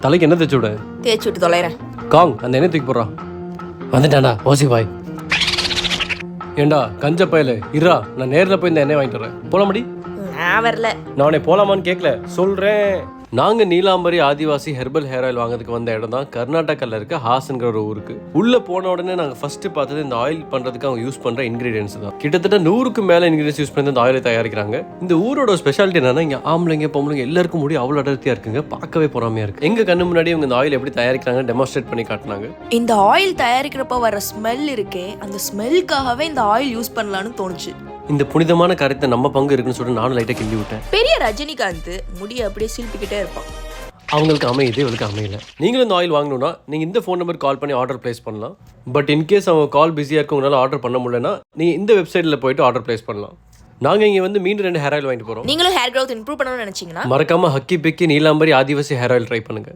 தலைக்கு என்ன தேய்ச்சி விட? தேய்ச்சி விட்டு தொலைறேன். காங் அந்த எண்ணெய் தூக்கி போடுறான். வந்துட்டான்டா ஓசி பாய். ஏண்டா கஞ்ச பயல இருடா, நான் நேரில் போய் இந்த எண்ணெய் வாங்கிட்டு வரேன். போலாமடி? நான் வரல. நான் உன்னை போலாமான்னு கேட்கல, சொல்றேன். நாங்க நீலாம்பரி ஆதிவாசி ஹெர்பல் ஹேர் ஆயில் வாங்குறதுக்கு வந்த இடம் தான் கர்நாடகாவில் இருக்க ஹாசன்கிற ஒரு ஊருக்கு. உள்ள போன உடனே நாங்க ஃபர்ஸ்ட் பார்த்தது இந்த ஆயில் பண்றதுக்கு அவங்க யூஸ் பண்ற இன்கிரீடியன்ஸ் தான். கிட்டத்தட்ட 100க்கு மேல இன்கிரீடியன்ஸ் யூஸ் பண்ணி இந்த ஆயிலை தயாரிக்கிறாங்க. இந்த ஊரோட ஸ்பெஷாலிட்டி என்னன்னா, இங்க ஆம்பளைங்க பொம்பளைங்க எல்லாருக்கும் முடி அவ்வளவு அடர்த்தியா இருக்குங்க, பார்க்கவே பொறாமையா இருக்கு. எங்க கண்ணு முன்னாடி இவங்க இந்த ஆயில் எப்படி தயாரிக்கிறாங்க டெமான்ஸ்ட்ரேட் பண்ணி காட்டினாங்க. இந்த ஆயில் தயாரிக்கிறப்ப வர ஸ்மெல் இருக்கே, அந்த ஸ்மெல்லுக்காகவே இந்த ஆயில் யூஸ் பண்ணலாம்னு தோணுச்சு. இந்த புனிதமான காரியத்தை நம்ம பங்கு இருக்குன்னு சொல்லிட்டு நானும் லைட்டா கிண்டி விட்டேன். பெரிய ரஜினிகாந்த் முடிய அப்படியே சில்பிக்கிட்டே இருப்பான். அவங்களுக்கு அமையுது, இவளுக்கு அமையல. நீங்களும் இந்த ஆயில் வாங்கணும்னா நீங்க இந்த ஃபோன் நம்பர் கால் பண்ணி ஆர்டர் பிளேஸ் பண்ணலாம். பட் இன்கேஸ் அவங்க கால் பிஸியாக இருக்கு, உங்களால் ஆர்டர் பண்ண முடியலன்னா நீங்க இந்த வெப்சைட்டில் போயிட்டு ஆர்டர் பிளேஸ் பண்ணலாம். நாங்க இங்க வந்து மீண்டும் 2 ஹேர் ஆயில் வாங்கிட்டு போறோம். நீங்களும் ஹேர் க்ரோத் இம்ப்ரூவ் பண்ணணும்னு நினைச்சீங்கன்னா மறக்காம ஹக்கி பெக்கி நீலாம்பரி ஆதிவாசி ஹேர் ஆயில் ட்ரை பண்ணுங்க.